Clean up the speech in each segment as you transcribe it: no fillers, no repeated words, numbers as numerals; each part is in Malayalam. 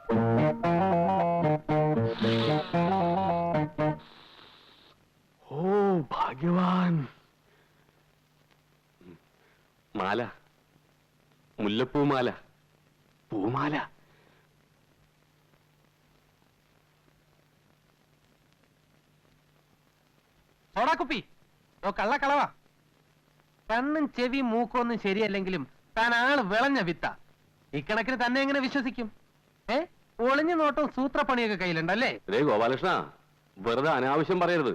ഓ ഭാഗ്യവാൻ. മാല, മുല്ലപ്പൂമാല, പൂമാല. സോടാക്കുപ്പി, ഓ കള്ളക്കളവാ. കണ്ണും ചെവി മൂക്കൊന്നും ശരിയല്ലെങ്കിലും താൻ ആള് വിളഞ്ഞ വിത്ത. ഇക്കണക്കിന് തന്നെ എങ്ങനെ വിശ്വസിക്കും? ഒളിഞ്ഞു നോട്ടവും സൂത്രപ്പണിയൊക്കെ കയ്യിലുണ്ടല്ലേ? രേ ഗോപാലകൃഷ്ണ, വെറുതെ അനാവശ്യം പറയരുത്.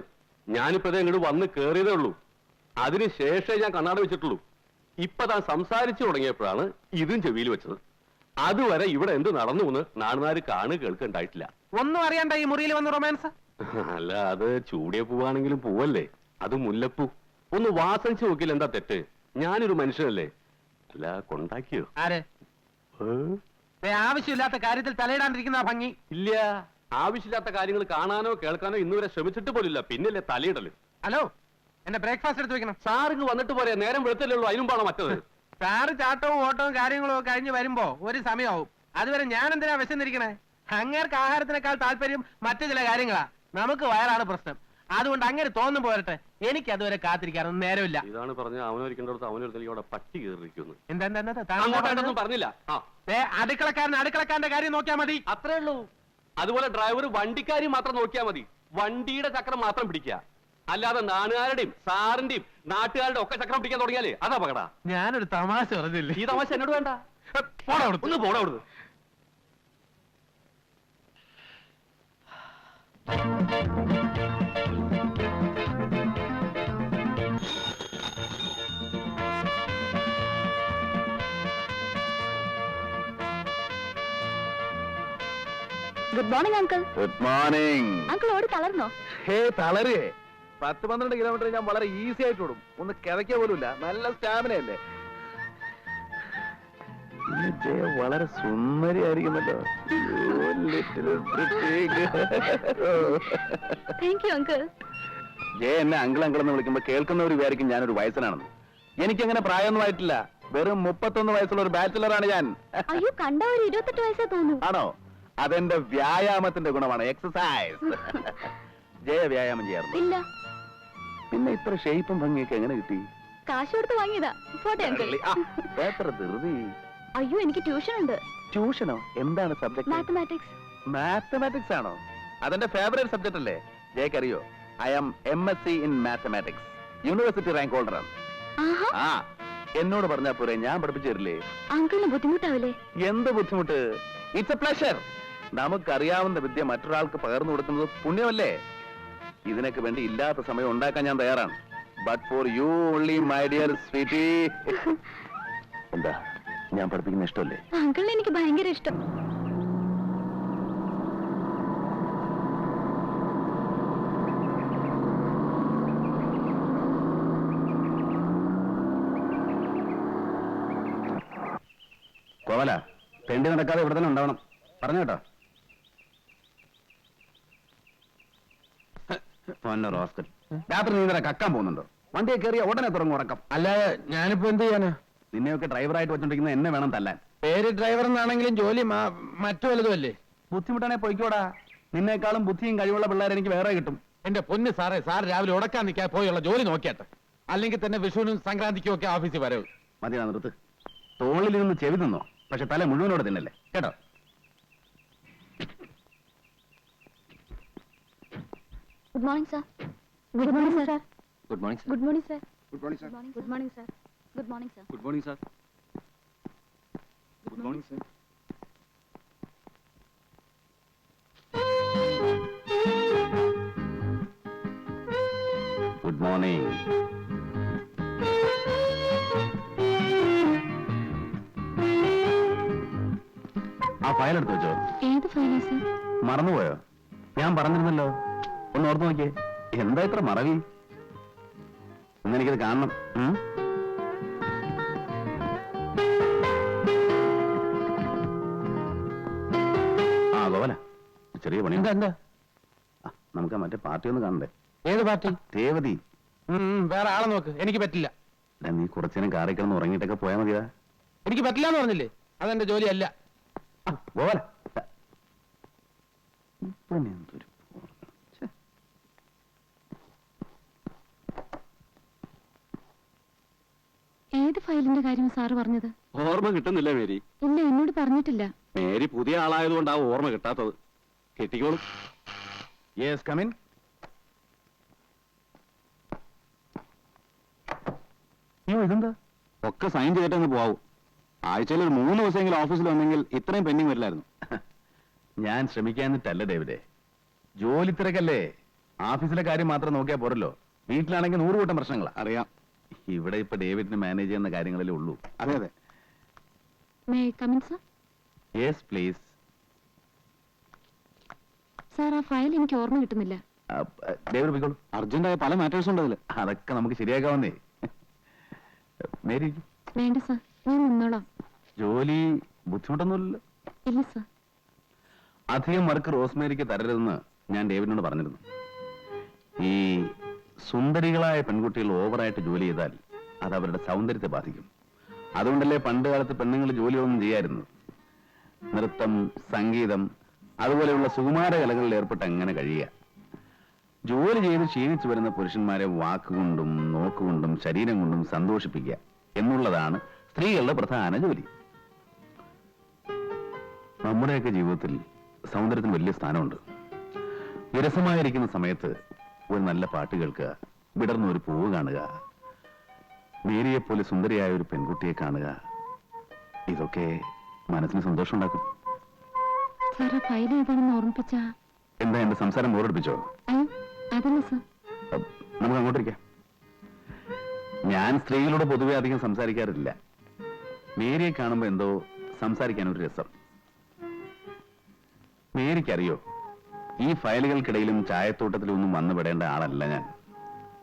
ഞാനിപ്പോ ഇങ്ങോട്ട് വന്ന് കേറിയതേ ഉള്ളൂ. അതിനുശേഷമേ ഞാൻ കണ്ണാട വെച്ചിട്ടുള്ളൂ. ഇപ്പൊ താൻ സംസാരിച്ചു തുടങ്ങിയപ്പോഴാണ് ഇതും ചെവിയിൽ വെച്ചത്. അതുവരെ ഇവിടെ എന്ത് നടന്നു എന്ന് നാടുനാര് കേൾക്കുണ്ടായിട്ടില്ല. ഒന്നും അറിയണ്ട ഈ മുറിയിൽ വന്ന് റൊമാൻസ്. അല്ല, അത് ചൂടിയ പൂവാണെങ്കിലും പൂവല്ലേ, അത് മുല്ലപ്പൂ. ഒന്ന് വാസനിച്ച് നോക്കില്ല, എന്താ തെറ്റ്? ഞാനൊരു മനുഷ്യനല്ലേ. അല്ല, കൊണ്ടാക്കിയോ? ആരെ? ആവശ്യമില്ലാത്ത കാര്യത്തിൽ തലയിടാണ്ടിരിക്കുന്ന ഭംഗി ഇല്ല. ആവശ്യമില്ലാത്ത കാര്യങ്ങൾ കാണാനോ കേൾക്കാനോ ഇന്നുവരെ ശ്രമിച്ചിട്ട് പോലില്ല, പിന്നില്ലേ തലയിടല്. ഹലോ, എന്റെ ബ്രേക്ക്ഫാസ്റ്റ് എടുത്ത് വെക്കണം. സാറിങ് വന്നിട്ട് പോരെ, നേരം വെളുത്തല്ലേ ഉള്ളൂ, അതിനും പാടാ മറ്റത്. സാറ് ചാട്ടവും ഓട്ടവും കാര്യങ്ങളും ഒക്കെ കഴിഞ്ഞ് വരുമ്പോ ഒരു സമയമാവും. അതുവരെ ഞാൻ എന്തിനാ വിശന്നിരിക്കണേ? അങ്ങേർക്ക് ആഹാരത്തിനേക്കാൾ താല്പര്യം മറ്റു ചില കാര്യങ്ങളാ. നമുക്ക് വയറാണ് പ്രശ്നം. അതുകൊണ്ട് അങ്ങനെ തോന്നും പോരട്ടെ. എനിക്ക് അതുവരെ കാത്തിരിക്കാനൊന്നും നേരമില്ല. ഇതാണ് പറഞ്ഞ അവനൊരിക്കണ്ടടുത്ത് അവനൊരു പട്ടി കയറിയിരിക്കുന്നു. എന്താ പറഞ്ഞില്ല. അടുക്കളക്കാരന്റെ കാര്യം നോക്കിയാ മതി, അത്രേ ഉള്ളൂ. അതുപോലെ ഡ്രൈവർ വണ്ടിക്കാരി മാത്രം നോക്കിയാ മതി. വണ്ടിയുടെ ചക്രം മാത്രം പിടിക്കുക, അല്ലാതെ നാട്ടുകാരുടെയും സാറിന്റെയും നാട്ടുകാരുടെ ഒക്കെ ചക്രം പിടിക്കാൻ തുടങ്ങിയാലേ അതാ പകടാ. ഞാനൊരു തമാശ പറഞ്ഞില്ലേ? ഈ തമാശ എന്നോട് വേണ്ട. ഒന്ന് പോടാ അവിടുന്ന്. Good morning uncle. Good morning. Uncle ഓടി തളർന്നോ? ഹേ, തളരേ. 10-12 കിലോമീറ്റർ ഞാൻ വളരെ ഈസി ആയിട്ട് ഓടും. ഒന്ന് കിതയ്ക്ക പോലുമില്ല. നല്ല സ്റ്റാമിന അല്ലേ. ജയ വളരെ സുന്ദരിയായിരിക്കുന്നല്ലോ. Thank you uncle. ജയ എന്നെ അങ്കിൾ അങ്കിൾ എന്ന് വിളിക്കുമ്പോ കേൾക്കുന്നവർ വിചാരിക്കും ഞാനൊരു വയസ്സനാണെന്ന്. എനിക്കങ്ങനെ പ്രായമൊന്നും ആയിട്ടില്ല. വെറും 31 വയസ്സുള്ള ഒരു ബാച്ചിലറാണ് ഞാൻ. അയ്യോ, കണ്ട ഒരു 28 വയസ്സേ തോന്നുന്നു. ആണോ? അതെന്റെ വ്യായാമത്തിന്റെ ഗുണമാണ്, എക്സസൈസ്. ജയ വ്യായാമം ചെയ്യാറുണ്ട്? ഇല്ല. പിന്നെ ഇത്ര ഷേപ്പും ഭംഗിയൊക്കെ എങ്ങനെ കിട്ടി? കാശ് കൊടുത്ത് വാങ്ങിയതാ. പോട്ടെ അങ്കിൾ. എത്ര ധൃതി. അയ്യോ, എനിക്ക് ട്യൂഷൻ ഉണ്ട്. ട്യൂഷനോ? എന്താണ് സബ്ജക്ട്? മാത്തമാറ്റിക്സ്. മാത്തമാറ്റിക്സ് ആണോ? അതെന്റെ ഫേവറേറ്റ് സബ്ജക്ട് അല്ലേ? ജയക്കറിയോ, I am MSc in mathematics. University rank ഹോൾഡറാണ്. ആ, എന്നോട് പറഞ്ഞാ പോരെ, ഞാൻ പഠിപ്പിച്ചു തരില്ലേ? അങ്കിളിന് ബുദ്ധിമുട്ടാവില്ലേ? എന്ത് ബുദ്ധിമുട്ട്? It's A pleasure. നമുക്കറിയാവുന്ന വിദ്യ മറ്റൊരാൾക്ക് പകർന്നു കൊടുക്കുന്നത് പുണ്യമല്ലേ? ഇതിനൊക്കെ വേണ്ടി ഇല്ലാത്ത സമയം ഉണ്ടാക്കാൻ ഞാൻ തയ്യാറാണ്. But for you only, my dear sweetie. എന്താ, ഞാൻ പഠിപ്പിക്കുന്ന ഇഷ്ടമല്ലേ? അങ്കിളിന് എനിക്ക് ഭയങ്കര ഇഷ്ടം. കോവല, തെണ്ടി നടക്കാതെ ഇവിടെ തന്നെ ഉണ്ടാവണം. പറഞ്ഞു കേട്ടോ. റോസ്കൽ, രാത്രി നീ ഇന്നലെ കക്കാൻ പോകുന്നുണ്ടോ? വണ്ടിയെ കയറിയ ഉടനെ തുടങ്ങും ഉറക്കം. അല്ലാതെ ഞാനിപ്പോ എന്ത് ചെയ്യാനാ? നിന്നെയൊക്കെ ഡ്രൈവറായിട്ട് വെച്ചോണ്ടിരിക്കുന്ന എന്നെ വേണം തല്ലാൻ. പേര് ഡ്രൈവർ എന്നാണെങ്കിലും ജോലി മറ്റു വലുതും അല്ലേ? ബുദ്ധിമുട്ടാണെ പോയിക്കോടാ. നിന്നേക്കാളും ബുദ്ധിയും കഴിവുള്ള പിള്ളേരെ എനിക്ക് വേറെ കിട്ടും. എന്റെ പൊന്ന് സാറേ, സാർ രാവിലെ ഉടക്കാൻ നിൽക്കാൻ പോയുള്ള ജോലി നോക്കിയാട്ടെ. അല്ലെങ്കിൽ തന്നെ വിഷുവിനും സംക്രാന്തിക്കും ഒക്കെ ഓഫീസിൽ വരവ്. മതിയാ, നിർത്ത്. തോളിൽ നിന്ന് ചെവി നിന്നോ, പക്ഷെ തല മുഴുവനോടെ തിന്നല്ലേ കേട്ടോ. Good morning sir. Good morning sir. Good morning. Good morning sir. Good morning sir. Good morning sir. Good morning sir. Good morning sir. Good morning sir. Good morning. ആ ഫയൽ എടുത്ത് വെച്ചോ. ഏത് ഫയലാ സർ? മറന്നുപോയോ? ഞാൻ പറഞ്ഞിരുന്നല്ലോ, ഒന്ന് ഓർത്ത് നോക്കിയേ. എന്താ ഇത്ര മറവി? ഇന്നെനിക്കത് കാണണം. ആ ഗോവല, ചെറിയ പണി. എന്താ? നമുക്ക് മറ്റേ പാർട്ടി ഒന്ന് കാണണ്ടേ? ഏത് പാർട്ടി? രേവതി. വേറെ ആളെ നോക്ക്, എനിക്ക് പറ്റില്ല. നീ കുറച്ചേരം കാറി കിടന്ന് ഉറങ്ങിയിട്ടൊക്കെ പോയാൽ മതിയാ. എനിക്ക് പറ്റില്ല എന്ന് പറഞ്ഞില്ലേ? അതെന്റെ ജോലിയല്ല. ഗോവല, ഇവന് എന്തൊരു പോർന്ന്. ഛെ. ഏത് ഫയലിന്റെ കാര്യം സാറ് പറഞ്ഞത്? ഓർമ്മ കിട്ടുന്നില്ല മേരി. ഇല്ല, എന്നോട് പറഞ്ഞിട്ടില്ല. മേരി പുതിയ ആളായതുകൊണ്ടാവും ഓർമ്മ കിട്ടാത്തത്. കിട്ടിക്കോളും. Yes, come in. അയ്യോ, ഇതെന്താ? ഒക്കെ സൈൻ ചെയ്തിട്ടങ്ങ് പോവും. ആഴ്ചയിൽ ഒരു 3 ദിവസമെങ്കിലും ഓഫീസിൽ വന്നെങ്കിൽ ഇത്രയും പെൻഡിങ് വരില്ലായിരുന്നു. ഞാൻ ശ്രമിക്കാന്നിട്ടല്ല ഡേവിഡേ, ജോലി തിരക്കല്ലേ. ഓഫീസിലെ കാര്യം മാത്രം നോക്കിയാൽ പോരല്ലോ. വീട്ടിലാണെങ്കിൽ 100 കൂട്ടം പ്രശ്നങ്ങളാ. അറിയാം. ഇവിടെ ഇപ്പൊ ഡേവിഡിന് മാനേജ് ചെയ്യുന്ന കാര്യങ്ങളിലേ ഉള്ളൂ. അതെ അതെ. May come in sir? Yes please. Sir, ആ ഫയൽ എനിക്ക് ഓർമ്മ കിട്ടുന്നില്ല. ഡേവിഡ് പോയിക്കോളൂ. അർജന്റായ പല മാറ്റേഴ്സ് ഉണ്ട് അതിൽ. അതൊക്കെ നമുക്ക് ശരിയാക്കാവുന്നേ. മേരി, വേണ്ട സാർ, ഞാൻ നിന്നോളാം. ജോലി ബുദ്ധിമുട്ടൊന്നുമില്ലല്ലോ? ഇല്ല സാർ. അധികം വർക്ക് റോസ്മേരിക്ക് തരരുതെന്ന് ഞാൻ ഡേവിഡിനോട് പറഞ്ഞിരുന്നു. ഈ സുന്ദരികളായ പെൺകുട്ടികൾ ഓവറായിട്ട് ജോലി ചെയ്താൽ അത് അവരുടെ സൗന്ദര്യത്തെ ബാധിക്കും. അതുകൊണ്ടല്ലേ പണ്ട് കാലത്ത് പെണ്ണുങ്ങൾ ജോലിയൊന്നും ചെയ്യായിരുന്നു. നൃത്തം, സംഗീതം, അതുപോലെയുള്ള സുകുമാര കലകളിൽ ഏർപ്പെട്ട് എങ്ങനെ കഴിയുക. ജോലി ചെയ്ത് ക്ഷീണിച്ചു വരുന്ന പുരുഷന്മാരെ വാക്കുകൊണ്ടും നോക്കുകൊണ്ടും ശരീരം കൊണ്ടും സന്തോഷിപ്പിക്കുക എന്നുള്ളതാണ് സ്ത്രീകളുടെ പ്രധാന ജോലി. നമ്മുടെയൊക്കെ ജീവിതത്തിൽ സൗന്ദര്യത്തിന് വലിയ സ്ഥാനമുണ്ട്. വിരസമായിരിക്കുന്ന സമയത്ത് ഒരു നല്ല പാട്ട് കേൾക്കുക, വിടർന്ന ഒരു പൂവ് കാണുക, മേരിയെപ്പോലെ സുന്ദരിയായ ഒരു പെൺകുട്ടിയെ കാണുക, ഇതൊക്കെ മനസ്സിന് സന്തോഷം ഉണ്ടാക്കും. സാർ, ആ ഫയൽ ഏതാണെന്ന് ഓർമ്മിപ്പിച്ച. എന്താ എന്റെ സംസാരം ബോറടിപ്പിച്ചോ? അയ്യോ, അതല്ല സാർ. നമുക്ക് അങ്ങോട്ടിരിക്കാം. ഞാൻ സ്ത്രീകളോട് പൊതുവെ അധികം സംസാരിക്കാറില്ല. മേരിയെ കാണുമ്പോ എന്തോ സംസാരിക്കാൻ ഒരു രസം. മേരിക്കറിയോ, ഈ ഫയലുകൾക്കിടയിലും ചായത്തോട്ടത്തിലും ഒന്നും വന്നു പെടേണ്ട ആളല്ല ഞാൻ.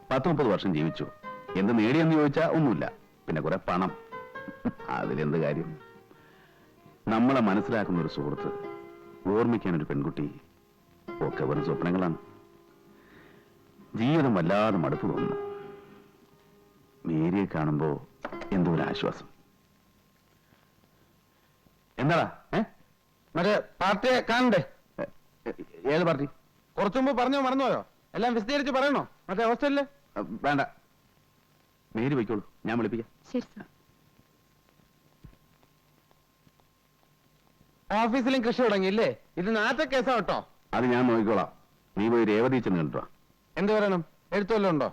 10-30 വർഷം ജീവിച്ചു. എന്ത് നേടിയെന്ന് ചോദിച്ചാ ഒന്നുമില്ല. പിന്നെ കുറെ പണം, അതിലെന്ത് കാര്യം? നമ്മളെ മനസ്സിലാക്കുന്ന ഒരു സുഹൃത്ത്, ഓർമ്മിക്കാൻ ഒരു പെൺകുട്ടി, ഒക്കെ വെറും സ്വപ്നങ്ങളാണ്. ജീവിതം വല്ലാതെ മടുപ്പ് തോന്നുന്നു. മേരിയെ കാണുമ്പോ എന്തോ ഒരു ആശ്വാസം. എന്താടാ? മറ്റേ പാർട്ടിയെ കാണണ്ടേ? ഏത് പാർട്ടി? കുറച്ചു മുമ്പ് പറഞ്ഞോ, മറന്നുപോയോ? എല്ലാം വിശദീകരിച്ച് പറയണോ? മറ്റേ ഹോസ്റ്റലില്? വേണ്ട, മേരി വയ്ക്കോളൂ, ഞാൻ വിളിപ്പിക്കാം. ശരി സാർ. ഓഫീസിലും കൃഷി തുടങ്ങിയില്ലേ? ഇത് നാറ്റ കേസാ കേട്ടോ. അത് ഞാൻ നോക്കിക്കോളാം. നീ പോയി രേവതി ചെന്ന് കണ്ടോ. എന്ത് പറയണം? എഴുത്തുവല്ലോ ഉണ്ടോ?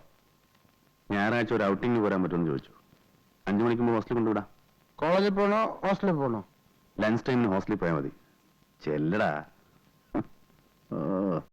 ഞായറാഴ്ച ഒരു ഔട്ടിംഗ് പോരാൻ പറ്റുമെന്ന് ചോദിച്ചു. 5 മണിക്ക് മുമ്പ് ഹോസ്റ്റലിൽ കൊണ്ടുവിടാം. കോളേജിൽ പോകണോ ഹോസ്റ്റലിൽ പോകണോ? ലഞ്ച് ടൈമിന് ഹോസ്റ്റലിൽ പോയാൽ മതി. ചെല്ലടാ. ഓ